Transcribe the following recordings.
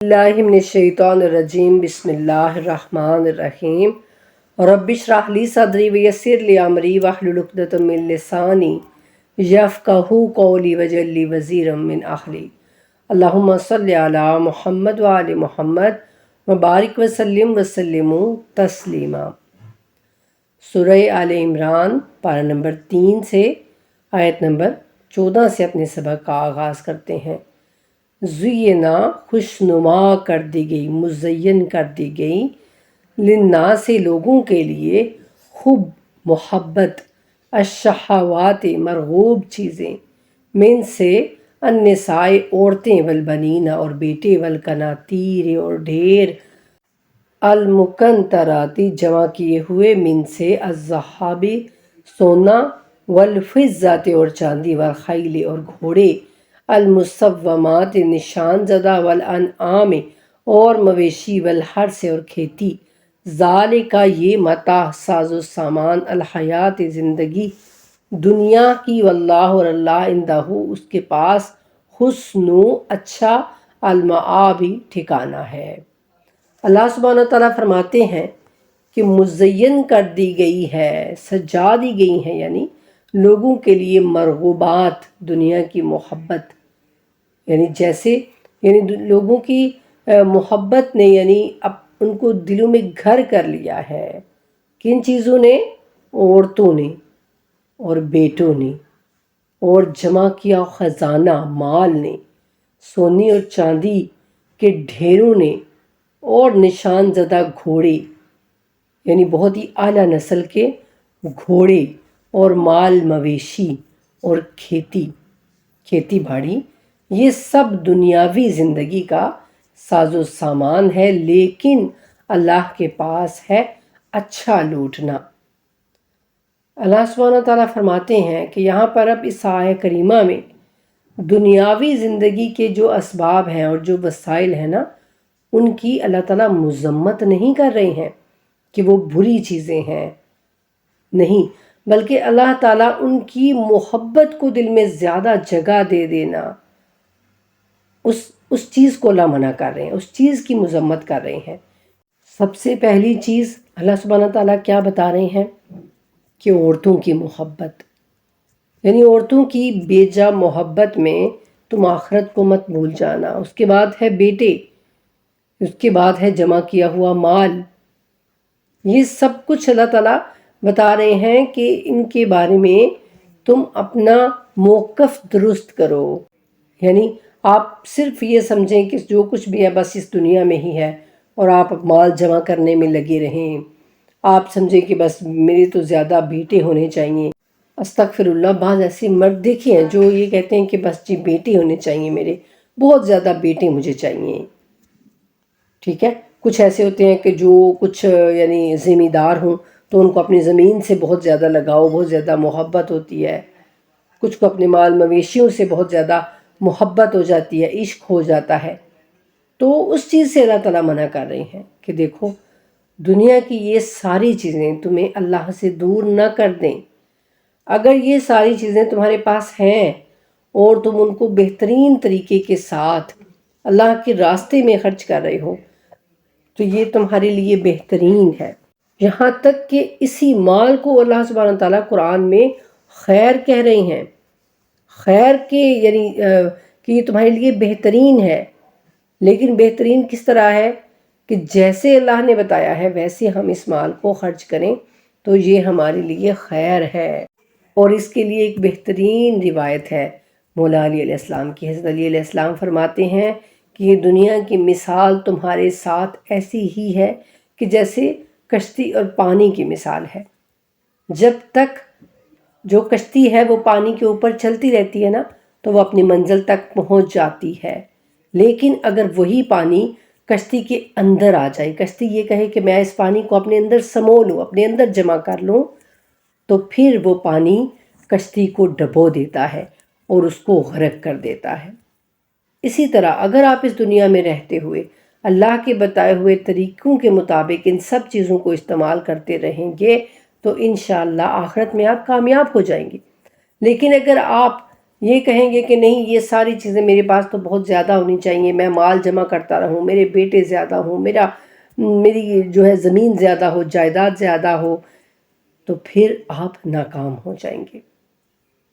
اللہ من الشیطان الرجیم بسم اللہ الرحمن الرحیم رب اشرح لی صدری ویسر لی امری واحلل عقدۃ من لسانی یفقہوا قولی واجعل لی وزیرا من اہلی اللہم صلی علی محمد وآل محمد وبارک وسلم تسلیما۔ سورہ آل عمران پارہ نمبر 3 سے آیت نمبر 14 سے اپنے سبق کا آغاز کرتے ہیں۔ زینا خوشنما کر دی گئی، مزین کر دی گئی، للناس سے لوگوں کے لیے، خوب محبت، الشہوات مرغوب چیزیں، من سے النساء عورتیں، والبنین اور بیٹے، والقناطیر اور ڈھیر، المقنطرات جمع کیے ہوئے، من سے الذہاب سونا، والفضة اور چاندی، والخیل اور گھوڑے، المصومات نشان زدہ، والانعام اور مویشی، والحرث اور کھیتی، ذالک یہ متاع ساز و سامان، الحیات زندگی دنیا کی، واللہ اور اللہ عندہ اس کے پاس، حسن اچھا، المآب ٹھکانہ ہے۔ اللہ سبحانہ وتعالیٰ فرماتے ہیں کہ مزین کر دی گئی ہے، سجا دی گئی ہیں، یعنی لوگوں کے لیے مرغوبات، دنیا کی محبت، یعنی جیسے لوگوں کی محبت نے اب ان کو دلوں میں گھر کر لیا ہے۔ کن چیزوں نے؟ عورتوں نے اور بیٹوں نے، اور جمع کیا خزانہ مال نے، سونے اور چاندی کے ڈھیروں نے، اور نشان زدہ گھوڑے، یعنی بہت ہی اعلیٰ نسل کے گھوڑے، اور مال مویشی اور کھیتی باڑی، یہ سب دنیاوی زندگی کا ساز و سامان ہے، لیکن اللہ کے پاس ہے اچھا لوٹنا۔ اللہ سبحانہ تعالیٰ فرماتے ہیں کہ یہاں پر اب اس آیہ کریمہ میں دنیاوی زندگی کے جو اسباب ہیں اور جو وسائل ہیں نا، ان کی اللہ تعالیٰ مذمت نہیں کر رہے ہیں کہ وہ بری چیزیں ہیں، نہیں، بلکہ اللہ تعالیٰ ان کی محبت کو دل میں زیادہ جگہ دے دینا، اس چیز کو اللہ منع کر رہے ہیں، اس چیز کی مذمت کر رہے ہیں۔ سب سے پہلی چیز اللہ سبحانہ تعالیٰ کیا بتا رہے ہیں کہ عورتوں کی محبت، یعنی عورتوں کی بے جا محبت میں تم آخرت کو مت بھول جانا۔ اس کے بعد ہے بیٹے، اس کے بعد ہے جمع کیا ہوا مال، یہ سب کچھ اللہ تعالیٰ بتا رہے ہیں کہ ان کے بارے میں تم اپنا موقف درست کرو، یعنی آپ صرف یہ سمجھیں کہ جو کچھ بھی ہے بس اس دنیا میں ہی ہے، اور آپ مال جمع کرنے میں لگے رہیں، آپ سمجھیں کہ بس میرے تو زیادہ بیٹے ہونے چاہیے۔ استغفر اللہ، بعض ایسے مرد دیکھے ہیں جو یہ کہتے ہیں کہ بس جی بیٹے ہونے چاہیے، میرے بہت زیادہ بیٹے مجھے چاہیے، ٹھیک ہے۔ کچھ ایسے ہوتے ہیں کہ جو کچھ ذمہ دار ہوں تو ان کو اپنی زمین سے بہت زیادہ لگاؤ، بہت زیادہ محبت ہوتی ہے، کچھ کو اپنے مال مویشیوں سے بہت زیادہ محبت ہو جاتی ہے، عشق ہو جاتا ہے، تو اس چیز سے اللہ تعالیٰ منع کر رہے ہیں کہ دیکھو دنیا کی یہ ساری چیزیں تمہیں اللہ سے دور نہ کر دیں۔ اگر یہ ساری چیزیں تمہارے پاس ہیں اور تم ان کو بہترین طریقے کے ساتھ اللہ کے راستے میں خرچ کر رہے ہو تو یہ تمہارے لیے بہترین ہے۔ یہاں تک کہ اسی مال کو اللہ سبحانہ تعالیٰ قرآن میں خیر کہہ رہے ہیں، خیر کے کہ یہ تمہارے لیے بہترین ہے، لیکن بہترین کس طرح ہے کہ جیسے اللہ نے بتایا ہے ویسے ہم اس مال کو خرچ کریں تو یہ ہمارے لیے خیر ہے۔ اور اس کے لیے ایک بہترین روایت ہے مولا علی علیہ السلام کی۔ حضرت علی علیہ السلام فرماتے ہیں کہ یہ دنیا کی مثال تمہارے ساتھ ایسی ہی ہے کہ جیسے کشتی اور پانی کی مثال ہے۔ جب تک جو کشتی ہے وہ پانی کے اوپر چلتی رہتی ہے نا تو وہ اپنی منزل تک پہنچ جاتی ہے، لیکن اگر وہی پانی کشتی کے اندر آ جائے، کشتی یہ کہے کہ میں اس پانی کو اپنے اندر سمو لوں، اپنے اندر جمع کر لوں، تو پھر وہ پانی کشتی کو ڈبو دیتا ہے اور اس کو غرق کر دیتا ہے۔ اسی طرح اگر آپ اس دنیا میں رہتے ہوئے اللہ کے بتائے ہوئے طریقوں کے مطابق ان سب چیزوں کو استعمال کرتے رہیں گے تو انشاءاللہ آخرت میں آپ کامیاب ہو جائیں گے۔ لیکن اگر آپ یہ کہیں گے کہ نہیں یہ ساری چیزیں میرے پاس تو بہت زیادہ ہونی چاہیے، میں مال جمع کرتا رہوں، میرے بیٹے زیادہ ہوں، میری جو ہے زمین زیادہ ہو، جائیداد زیادہ ہو، تو پھر آپ ناکام ہو جائیں گے۔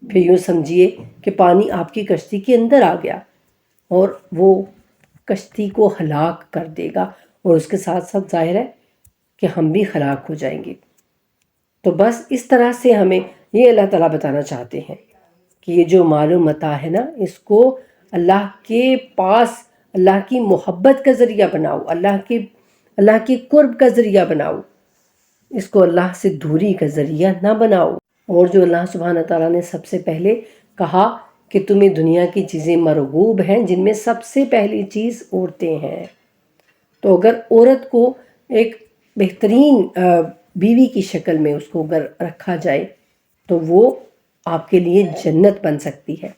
پھر یوں سمجھیے کہ پانی آپ کی کشتی کے اندر آ گیا اور وہ کشتی کو ہلاک کر دے گا، اور اس کے ساتھ ساتھ ظاہر ہے کہ ہم بھی ہلاک ہو جائیں گے۔ تو بس اس طرح سے ہمیں یہ اللہ تعالیٰ بتانا چاہتے ہیں کہ یہ جو مال و متاع ہے نا، اس کو اللہ کے پاس اللہ کی محبت کا ذریعہ بناؤ، اللہ کے قرب کا ذریعہ بناؤ، اس کو اللہ سے دوری کا ذریعہ نہ بناؤ۔ اور جو اللہ سبحانہ تعالیٰ نے سب سے پہلے کہا کہ تمہیں دنیا کی چیزیں مرغوب ہیں، جن میں سب سے پہلی چیز عورتیں ہیں، تو اگر عورت کو ایک بہترین بیوی کی شکل میں اس کو اگر رکھا جائے تو وہ آپ کے لیے جنت بن سکتی ہے۔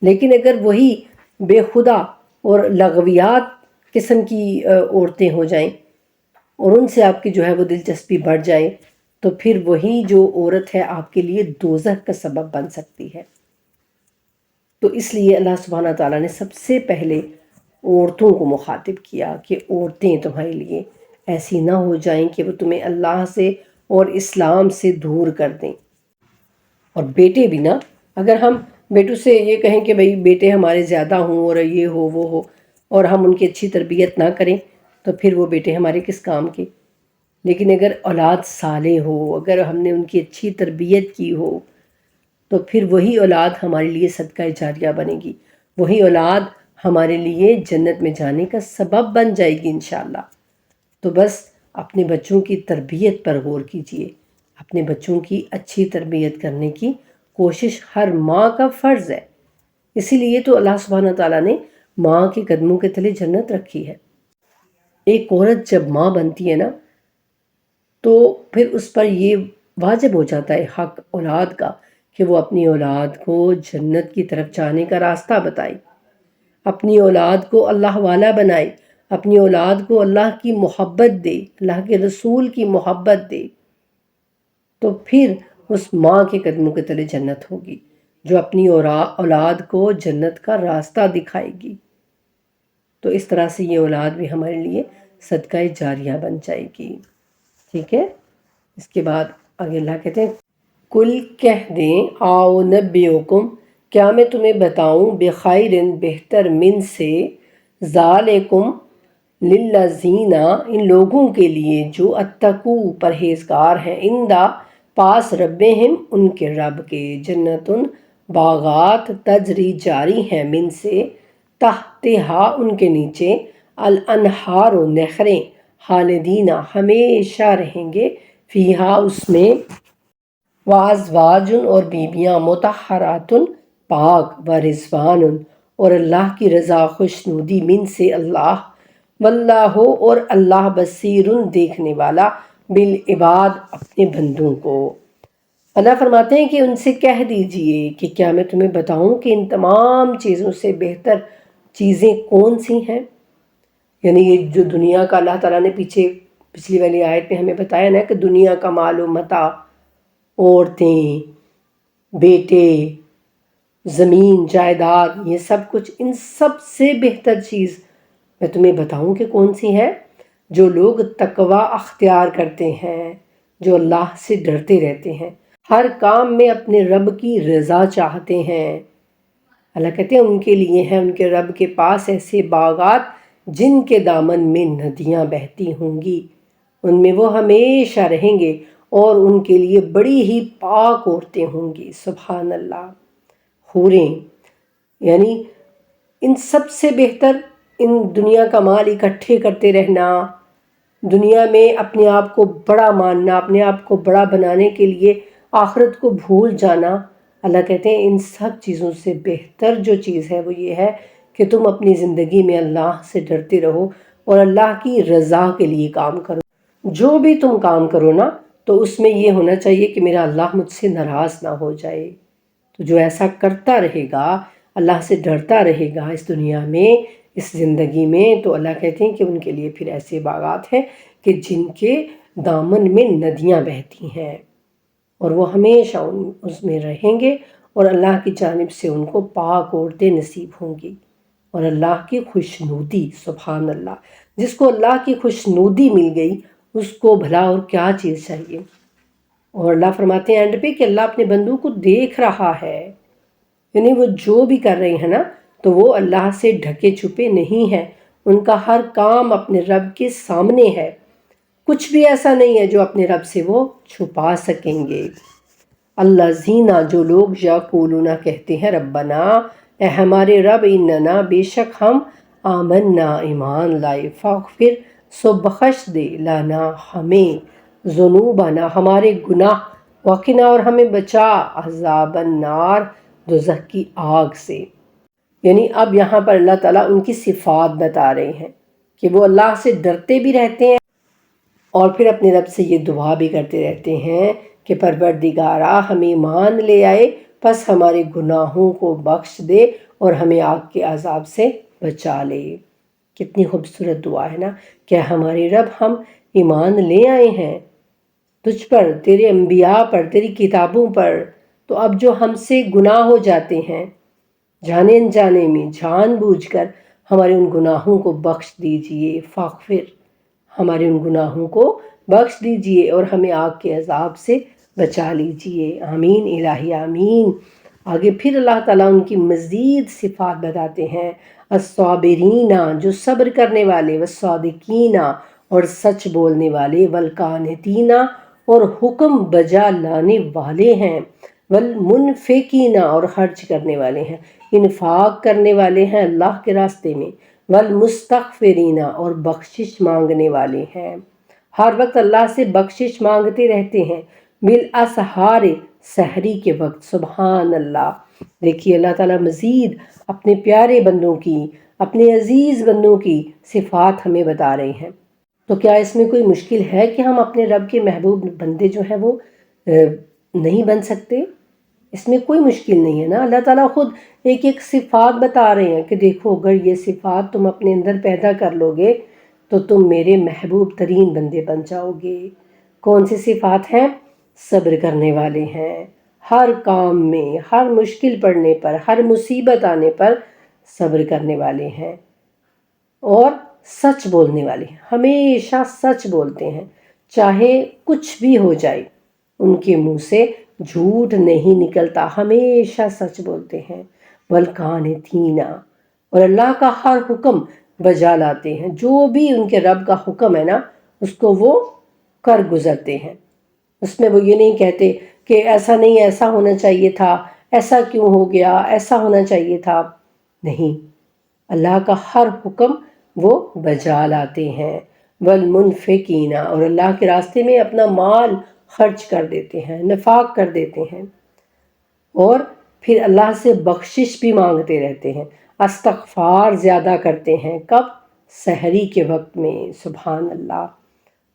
لیکن اگر وہی بے خدا اور لغویات قسم کی عورتیں ہو جائیں اور ان سے آپ کی جو ہے وہ دلچسپی بڑھ جائے، تو پھر وہی جو عورت ہے آپ کے لیے دوزخ کا سبب بن سکتی ہے۔ تو اس لیے اللہ سبحانہ تعالیٰ نے سب سے پہلے عورتوں کو مخاطب کیا کہ عورتیں تمہارے لیے ایسی نہ ہو جائیں کہ وہ تمہیں اللہ سے اور اسلام سے دور کر دیں۔ اور بیٹے بھی نا، اگر ہم بیٹوں سے یہ کہیں کہ بھئی بیٹے ہمارے زیادہ ہوں اور یہ ہو وہ ہو، اور ہم ان کی اچھی تربیت نہ کریں، تو پھر وہ بیٹے ہمارے کس کام کے؟ لیکن اگر اولاد صالح ہو، اگر ہم نے ان کی اچھی تربیت کی ہو، تو پھر وہی اولاد ہمارے لیے صدقہ جاریہ بنے گی، وہی اولاد ہمارے لیے جنت میں جانے کا سبب بن جائے گی انشاءاللہ۔ تو بس اپنے بچوں کی تربیت پر غور کیجئے، اپنے بچوں کی اچھی تربیت کرنے کی کوشش ہر ماں کا فرض ہے۔ اسی لیے تو اللہ سبحانہ تعالیٰ نے ماں کے قدموں کے تلے جنت رکھی ہے۔ ایک عورت جب ماں بنتی ہے نا، تو پھر اس پر یہ واجب ہو جاتا ہے حق اولاد کا کہ وہ اپنی اولاد کو جنت کی طرف جانے کا راستہ بتائے، اپنی اولاد کو اللہ والا بنائے، اپنی اولاد کو اللہ کی محبت دے، اللہ کے رسول کی محبت دے، تو پھر اس ماں کے قدموں کے تلے جنت ہوگی جو اپنی اولاد کو جنت کا راستہ دکھائے گی۔ تو اس طرح سے یہ اولاد بھی ہمارے لیے صدقہ جاریہ بن جائے گی، ٹھیک ہے۔ اس کے بعد آگے اللہ کہتے ہیں کل کہہ دیں آؤ نبئکم، کیا میں تمہیں بتاؤں بخیرن بہتر من سے، ذالکم للذین ان لوگوں کے لیے جو اتقو پرہیزگار ہیں، عندہ پاس ربہم ان کے رب کے، جنتن باغات تجری جاری ہیں، من سے تحتہا ان کے نیچے، الانہار و نہریں، خالدین ہمیشہ رہیں گے، فیہا اس میں، وازواج اور بیبیاں، مطہرات پاک، ورضوان اور اللہ کی رضا خوشنودی، من سے اللہ، واللہ اور اللہ بصیر دیکھنے والا، بالعباد اپنے بندوں کو۔ اللہ فرماتے ہیں کہ ان سے کہہ دیجئے کہ کیا میں تمہیں بتاؤں کہ ان تمام چیزوں سے بہتر چیزیں کون سی ہیں؟ یعنی یہ جو دنیا کا اللہ تعالیٰ نے پچھلی والی آیت میں ہمیں بتایا نا کہ دنیا کا مال و متاع، عورتیں، بیٹے، زمین، جائیداد، یہ سب کچھ، ان سب سے بہتر چیز میں تمہیں بتاؤں کہ کون سی ہے؟ جو لوگ تقوی اختیار کرتے ہیں، جو اللہ سے ڈرتے رہتے ہیں، ہر کام میں اپنے رب کی رضا چاہتے ہیں۔ اللہ کہتے ہیں ان کے لیے ہیں ان کے رب کے پاس ایسے باغات جن کے دامن میں ندیاں بہتی ہوں گی، ان میں وہ ہمیشہ رہیں گے، اور ان کے لیے بڑی ہی پاک عورتیں ہوں گی، سبحان اللہ، حوریں۔ یعنی ان سب سے بہتر ان دنیا کا مال اکٹھے کرتے رہنا، دنیا میں اپنے آپ کو بڑا ماننا، اپنے آپ کو بڑا بنانے کے لیے آخرت کو بھول جانا، اللہ کہتے ہیں ان سب چیزوں سے بہتر جو چیز ہے وہ یہ ہے کہ تم اپنی زندگی میں اللہ سے ڈرتے رہو اور اللہ کی رضا کے لیے کام کرو۔ جو بھی تم کام کرو نا، تو اس میں یہ ہونا چاہیے کہ میرا اللہ مجھ سے ناراض نہ ہو جائے۔ تو جو ایسا کرتا رہے گا، اللہ سے ڈرتا رہے گا اس دنیا میں، اس زندگی میں، تو اللہ کہتے ہیں کہ ان کے لیے پھر ایسے باغات ہیں کہ جن کے دامن میں ندیاں بہتی ہیں، اور وہ ہمیشہ اس میں رہیں گے، اور اللہ کی جانب سے ان کو پاک عورتیں نصیب ہوں گی اور اللہ کی خوشنودی۔ سبحان اللہ، جس کو اللہ کی خوشنودی مل گئی اس کو بھلا اور کیا چیز چاہیے۔ اور اللہ فرماتے ہیں اینڈ پہ کہ اللہ اپنے بندوں کو دیکھ رہا ہے، یعنی وہ جو بھی کر رہے ہیں نا تو وہ اللہ سے ڈھکے چھپے نہیں ہیں، ان کا ہر کام اپنے رب کے سامنے ہے، کچھ بھی ایسا نہیں ہے جو اپنے رب سے وہ چھپا سکیں گے۔ اللہ زینہ، جو لوگ یقولون کہتے ہیں ربنا، اے ہمارے رب، اننا، بے شک ہم، آمنا، ایمان لائے، فاغفر، سو بخش دے، لنا، ہمیں، ذنوبنا، ہمارے گناہ، وقنا، اور ہمیں بچا، عذاب النار، دوزخ کی آگ سے۔ یعنی اب یہاں پر اللہ تعالیٰ ان کی صفات بتا رہے ہیں کہ وہ اللہ سے ڈرتے بھی رہتے ہیں اور پھر اپنے رب سے یہ دعا بھی کرتے رہتے ہیں کہ پروردگارا، ہمیں ایمان لے آئے، پس ہمارے گناہوں کو بخش دے اور ہمیں آگ کے عذاب سے بچا لے۔ کتنی خوبصورت دعا ہے نا کہ ہمارے رب، ہم ایمان لے آئے ہیں تجھ پر، تیرے انبیاء پر، تیری کتابوں پر، تو اب جو ہم سے گناہ ہو جاتے ہیں جانے انجانے میں، جان بوجھ کر، ہمارے ان گناہوں کو بخش دیجئے، فاغفر، ہمارے ان گناہوں کو بخش دیجئے اور ہمیں آگ کے عذاب سے بچا لیجئے، آمین الہی آمین۔ آگے پھر اللہ تعالیٰ ان کی مزید صفات بتاتے ہیں، الصابرین، جو صبر کرنے والے، والصادقین، اور سچ بولنے والے، والقانتین، اور حکم بجا لانے والے ہیں، والمنفقین، اور خرچ کرنے والے ہیں، انفاق کرنے والے ہیں اللہ کے راستے میں، والمستغفرین، اور بخشش مانگنے والے ہیں، ہر وقت اللہ سے بخشش مانگتے رہتے ہیں، بالاسحار، سحری کے وقت۔ سبحان اللہ، دیکھیے اللہ تعالیٰ مزید اپنے پیارے بندوں کی، اپنے عزیز بندوں کی صفات ہمیں بتا رہے ہیں۔ تو کیا اس میں کوئی مشکل ہے کہ ہم اپنے رب کے محبوب بندے جو ہیں وہ نہیں بن سکتے؟ اس میں کوئی مشکل نہیں ہے نا، اللہ تعالیٰ خود ایک ایک صفات بتا رہے ہیں کہ دیکھو اگر یہ صفات تم اپنے اندر پیدا کر لو گے تو تم میرے محبوب ترین بندے بن جاؤ گے۔ کون سی صفات ہیں؟ صبر کرنے والے ہیں، ہر کام میں، ہر مشکل پڑنے پر، ہر مصیبت آنے پر صبر کرنے والے ہیں، اور سچ بولنے والے ہیں، ہمیشہ سچ بولتے ہیں، چاہے کچھ بھی ہو جائے ان کے منہ سے جھوٹ نہیں نکلتا، ہمیشہ سچ بولتے ہیں، والقانتین، اور اللہ کا ہر حکم بجا لاتے ہیں، جو بھی ان کے رب کا حکم ہے نا اس کو وہ کر گزرتے ہیں، اس میں وہ یہ نہیں کہتے کہ ایسا نہیں، ایسا ہونا چاہیے تھا، ایسا کیوں ہو گیا، ایسا ہونا چاہیے تھا، نہیں، اللہ کا ہر حکم وہ بجا لاتے ہیں، والمنفقین، اور اللہ کے راستے میں اپنا مال خرچ کر دیتے ہیں، نفاق کر دیتے ہیں، اور پھر اللہ سے بخشش بھی مانگتے رہتے ہیں، استغفار زیادہ کرتے ہیں، کب؟ سحری کے وقت میں۔ سبحان اللہ،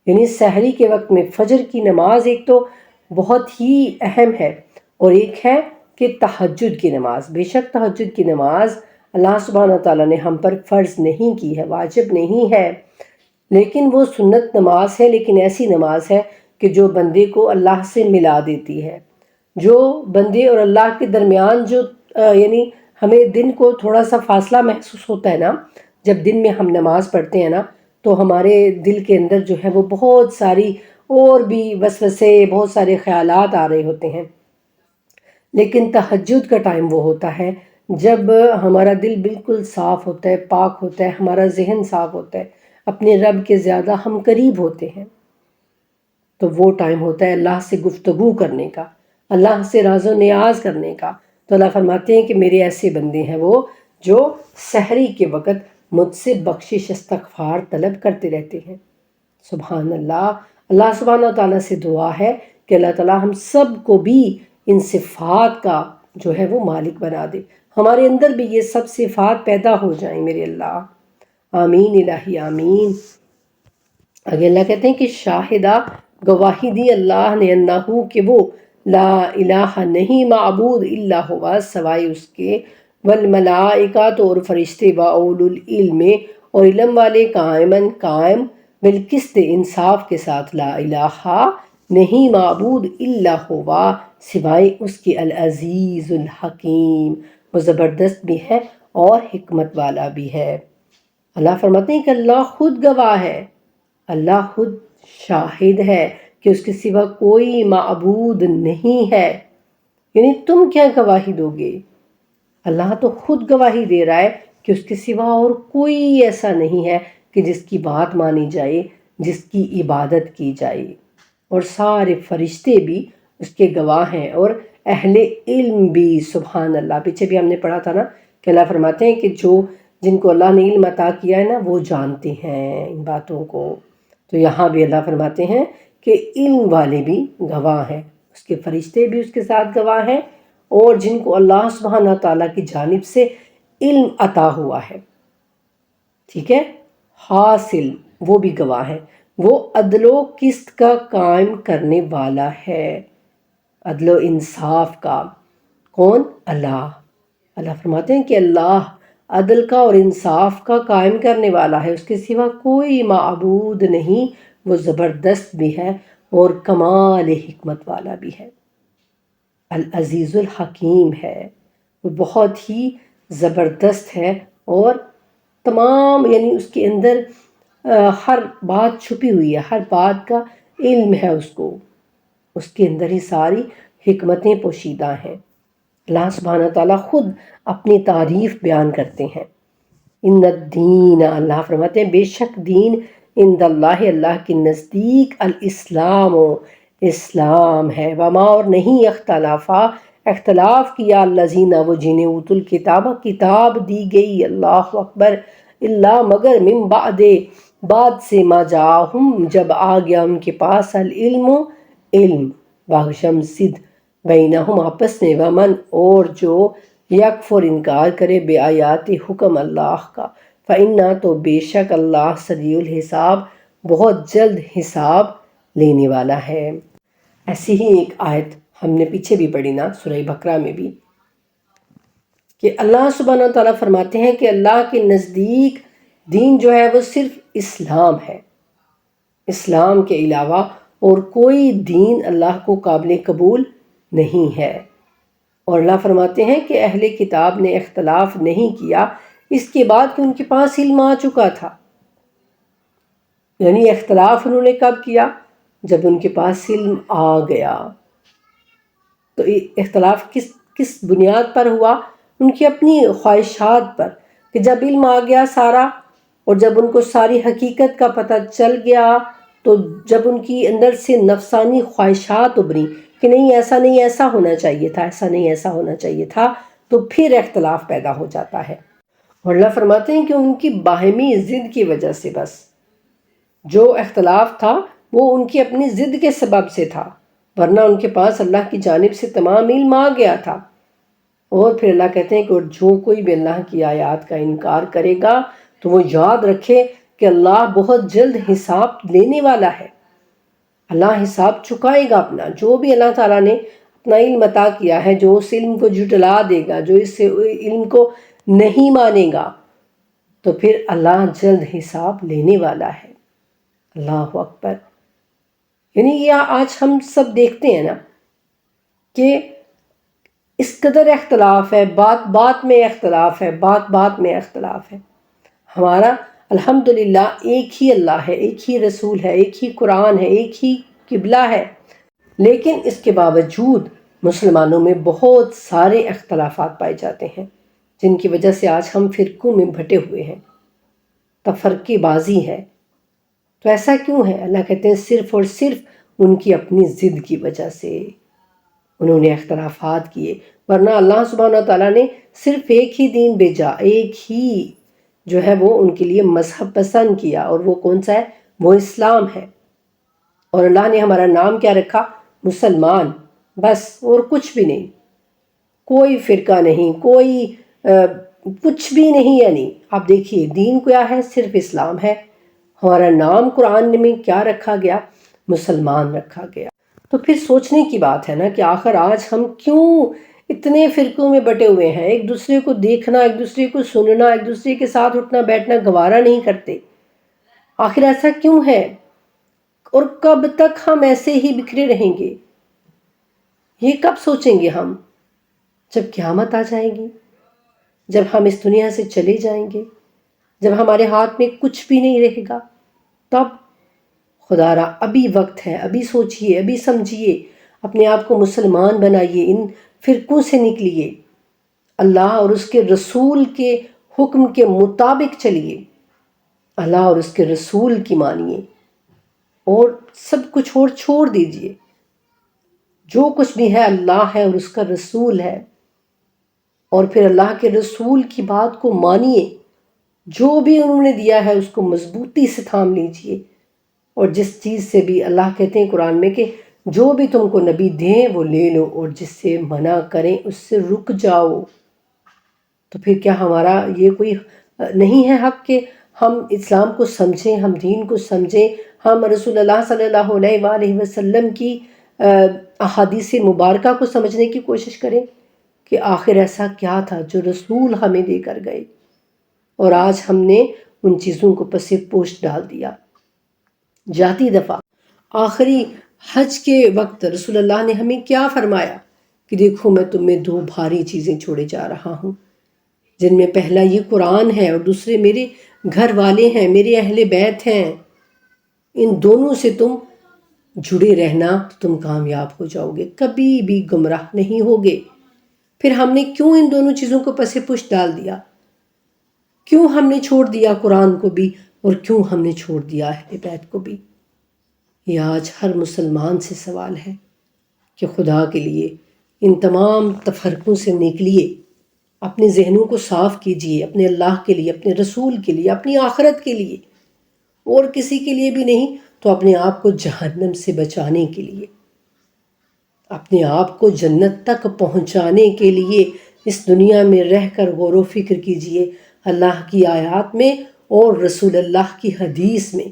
یعنی سحری کے وقت میں فجر کی نماز ایک تو بہت ہی اہم ہے، اور ایک ہے کہ تہجد کی نماز۔ بے شک تہجد کی نماز اللہ سبحانہ تعالیٰ نے ہم پر فرض نہیں کی ہے، واجب نہیں ہے، لیکن وہ سنت نماز ہے، لیکن ایسی نماز ہے کہ جو بندے کو اللہ سے ملا دیتی ہے، جو بندے اور اللہ کے درمیان جو یعنی ہمیں دن کو تھوڑا سا فاصلہ محسوس ہوتا ہے نا جب دن میں ہم نماز پڑھتے ہیں نا، تو ہمارے دل کے اندر جو ہے وہ بہت ساری اور بھی وسوسے، بہت سارے خیالات آ رہے ہوتے ہیں، لیکن تہجد کا ٹائم وہ ہوتا ہے جب ہمارا دل بالکل صاف ہوتا ہے، پاک ہوتا ہے، ہمارا ذہن صاف ہوتا ہے، اپنے رب کے زیادہ ہم قریب ہوتے ہیں، تو وہ ٹائم ہوتا ہے اللہ سے گفتگو کرنے کا، اللہ سے راز و نیاز کرنے کا۔ تو اللہ فرماتے ہیں کہ میرے ایسے بندے ہیں وہ جو سحری کے وقت مجھ سے بخشش، استغفار طلب کرتے رہتے ہیں۔ سبحان اللہ، اللہ سبحانہ تعالیٰ سے دعا ہے کہ اللہ تعالیٰ ہم سب کو بھی ان صفات کا جو ہے وہ مالک بنا دے، ہمارے اندر بھی یہ سب صفات پیدا ہو جائیں میرے اللہ، آمین الہی آمین۔ آگے اللہ کہتے ہیں کہ شاہدہ، گواہی دی اللہ نے، انہو کہ وہ، لا الہ نہیں معبود الا ہوا سوائے اس کے، والملائکۃ اور فرشتے، واولو العلم اور علم والے، قائماً قائم، بالقسط انصاف کے ساتھ، لا الہ نہیں معبود الا ہوا سوائے اس کے العزیز الحکیم، وہ زبردست بھی ہے اور حکمت والا بھی ہے۔ اللہ فرماتے ہیں کہ اللہ خود گواہ ہے، اللہ خود شاہد ہے کہ اس کے سوا کوئی معبود نہیں ہے۔ یعنی تم کیا گواہی دو گے؟ اللہ تو خود گواہی دے رہا ہے کہ اس کے سوا اور کوئی ایسا نہیں ہے کہ جس کی بات مانی جائے، جس کی عبادت کی جائے، اور سارے فرشتے بھی اس کے گواہ ہیں اور اہل علم بھی۔ سبحان اللہ، پیچھے بھی ہم نے پڑھا تھا نا کہ اللہ فرماتے ہیں کہ جن کو اللہ نے علم عطا کیا ہے نا وہ جانتے ہیں ان باتوں کو۔ تو یہاں بھی اللہ فرماتے ہیں کہ علم والے بھی گواہ ہیں، اس کے فرشتے بھی اس کے ساتھ گواہ ہیں، اور جن کو اللہ سبحانہ تعالیٰ کی جانب سے علم عطا ہوا ہے، ٹھیک ہے، حاصل، وہ بھی گواہ ہیں۔ وہ عدل و قسط کا قائم کرنے والا ہے، عدل و انصاف کا۔ کون؟ اللہ۔ اللہ فرماتے ہیں کہ اللہ عدل کا اور انصاف کا قائم کرنے والا ہے، اس کے سوا کوئی معبود نہیں، وہ زبردست بھی ہے اور کمال حکمت والا بھی ہے، العزیز الحکیم ہے، وہ بہت ہی زبردست ہے، اور تمام یعنی اس کے اندر ہر بات چھپی ہوئی ہے، ہر بات کا علم ہے اس کو، اس کے اندر ہی ساری حکمتیں پوشیدہ ہیں۔ اللہ سبحانہ تعالیٰ خود اپنی تعریف بیان کرتے ہیں۔ ان الدین، اللہ فرماتے ہیں بے شک دین، عند اللہ، اللہ کے نزدیک، الاسلام، اسلام ہے، وما، اور نہیں، اختلاف کیا، الذین، وہ جنہیں اوت الکتاب، کتاب دی گئی، اللہ اکبر، اللہ، مگر، من بعد سے، ما جاءہم، جب آ گیا ان کے پاس، العلم، علم، بغشم، صد، بینہم، آپس میں، ومن، اور جو یکفر، انکار کرے، بے آیات، حکم اللہ کا، فإنہ، تو بے شک اللہ، سریع الحساب، بہت جلد حساب لینے والا ہے۔ ایسی ہی ایک آیت ہم نے پیچھے بھی پڑھی نا سورہ بقرہ میں بھی، کہ اللہ سبحانہ تعالیٰ فرماتے ہیں کہ اللہ کے نزدیک دین جو ہے وہ صرف اسلام ہے، اسلام کے علاوہ اور کوئی دین اللہ کو قابل قبول نہیں ہے۔ اور اللہ فرماتے ہیں کہ اہل کتاب نے اختلاف نہیں کیا اس کے بعد کہ ان کے پاس علم آ چکا تھا۔ یعنی اختلاف انہوں نے کب کیا؟ جب ان کے پاس علم آ گیا۔ تو اختلاف کس بنیاد پر ہوا؟ ان کی اپنی خواہشات پر، کہ جب علم آ گیا سارا، اور جب ان کو ساری حقیقت کا پتہ چل گیا، تو جب ان کی اندر سے نفسانی خواہشات ابھری کہ نہیں، ایسا نہیں، ایسا ہونا چاہیے تھا، ایسا نہیں، ایسا ہونا چاہیے تھا، تو پھر اختلاف پیدا ہو جاتا ہے۔ اور اللہ فرماتے ہیں کہ ان کی باہمی ضد کی وجہ سے، بس جو اختلاف تھا وہ ان کی اپنی ضد کے سبب سے تھا، ورنہ ان کے پاس اللہ کی جانب سے تمام علم آ گیا تھا۔ اور پھر اللہ کہتے ہیں کہ جو کوئی بھی اللہ کی آیات کا انکار کرے گا تو وہ یاد رکھے کہ اللہ بہت جلد حساب لینے والا ہے، اللہ حساب چکائے گا اپنا۔ جو بھی اللہ تعالیٰ نے اپنا علم عطا کیا ہے، جو اس علم کو جھٹلا دے گا، جو اس علم کو نہیں مانے گا، تو پھر اللہ جلد حساب لینے والا ہے۔ اللہ اکبر۔ یعنی یہ آج ہم سب دیکھتے ہیں نا کہ اس قدر اختلاف ہے، بات بات میں اختلاف ہے، بات بات میں اختلاف ہے۔ ہمارا الحمدللہ ایک ہی اللہ ہے، ایک ہی رسول ہے، ایک ہی قرآن ہے، ایک ہی قبلہ ہے، لیکن اس کے باوجود مسلمانوں میں بہت سارے اختلافات پائے جاتے ہیں، جن کی وجہ سے آج ہم فرقوں میں بھٹے ہوئے ہیں، تفرقے بازی ہے۔ تو ایسا کیوں ہے؟ اللہ کہتے ہیں صرف اور صرف ان کی اپنی ضد کی وجہ سے انہوں نے اختلافات کیے، ورنہ اللہ سبحانہ تعالیٰ نے صرف ایک ہی دین بھیجا، ایک ہی جو ہے وہ ان کے لیے مذہب پسند کیا، اور وہ کون سا ہے؟ وہ اسلام ہے۔ اور اللہ نے ہمارا نام کیا رکھا؟ مسلمان، بس، اور کچھ بھی نہیں، کوئی فرقہ نہیں، کوئی کچھ بھی نہیں۔ یعنی آپ دیکھیے دین کیا ہے؟ صرف اسلام ہے۔ ہمارا نام قرآن میں کیا رکھا گیا؟ مسلمان رکھا گیا۔ تو پھر سوچنے کی بات ہے نا کہ آخر آج ہم کیوں اتنے فرقوں میں بٹے ہوئے ہیں، ایک دوسرے کو دیکھنا، ایک دوسرے کو سننا، ایک دوسرے کے ساتھ اٹھنا بیٹھنا گوارا نہیں کرتے؟ آخر ایسا کیوں ہے؟ اور کب تک ہم ایسے ہی بکھرے رہیں گے؟ یہ کب سوچیں گے ہم؟ جب قیامت آ جائے گی، جب ہم اس دنیا سے چلے جائیں گے، جب ہمارے ہاتھ میں کچھ بھی نہیں رہے گا، تب خدا را ابھی وقت ہے، ابھی سوچئے، ابھی سمجھیے، اپنے آپ کو مسلمان بنائیے، ان فرقوں سے نکلیے، اللہ اور اس کے رسول کے حکم کے مطابق چلیے، اللہ اور اس کے رسول کی مانیے، اور سب کچھ اور چھوڑ دیجئے۔ جو کچھ بھی ہے اللہ ہے اور اس کا رسول ہے، اور پھر اللہ کے رسول کی بات کو مانیے، جو بھی انہوں نے دیا ہے اس کو مضبوطی سے تھام لیجئے، اور جس چیز سے بھی اللہ کہتے ہیں قرآن میں کہ جو بھی تم کو نبی دیں وہ لے لو، اور جس سے منع کریں اس سے رک جاؤ۔ تو پھر کیا ہمارا یہ کوئی نہیں ہے حق کہ ہم اسلام کو سمجھیں، ہم دین کو سمجھیں، ہم رسول اللہ صلی اللہ علیہ وآلہ وسلم کی احادیث مبارکہ کو سمجھنے کی کوشش کریں کہ آخر ایسا کیا تھا جو رسول ہمیں دے کر گئے، اور آج ہم نے ان چیزوں کو پس پوش ڈال دیا۔ جاتی دفعہ آخری حج کے وقت رسول اللہ نے ہمیں کیا فرمایا کہ دیکھو میں تم میں دو بھاری چیزیں چھوڑے جا رہا ہوں، جن میں پہلا یہ قرآن ہے اور دوسرے میرے گھر والے ہیں، میرے اہل بیت ہیں، ان دونوں سے تم جڑے رہنا تو تم کامیاب ہو جاؤ گے، کبھی بھی گمراہ نہیں ہوگے۔ پھر ہم نے کیوں ان دونوں چیزوں کو پس پش ڈال دیا؟ کیوں ہم نے چھوڑ دیا قرآن کو بھی، اور کیوں ہم نے چھوڑ دیا اہل بیت کو بھی؟ یہ آج ہر مسلمان سے سوال ہے کہ خدا کے لیے ان تمام تفرقوں سے نکلیے، اپنے ذہنوں کو صاف کیجئے، اپنے اللہ کے لیے، اپنے رسول کے لیے، اپنی آخرت کے لیے، اور کسی کے لیے بھی نہیں تو اپنے آپ کو جہنم سے بچانے کے لیے، اپنے آپ کو جنت تک پہنچانے کے لیے اس دنیا میں رہ کر غور و فکر کیجئے، اللہ کی آیات میں اور رسول اللہ کی حدیث میں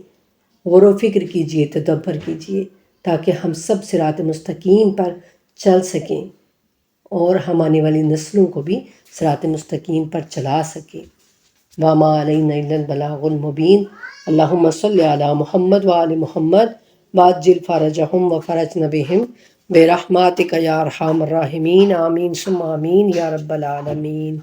غور و فکر کیجئے، تدبر کیجئے، تاکہ ہم سب صراط مستقیم پر چل سکیں اور ہم آنے والی نسلوں کو بھی صراط مستقیم پر چلا سکیں۔ وَمَا عَلَيْنَا إِلَّا الْبَلَاغُ الْمُبِينُ۔ اللہم صلی علی محمد وآل محمد وعجل فرجہم وفرجنا بہم برحمتک یا ارحم الراحمین، آمین ثم آمین یا رب العالمین۔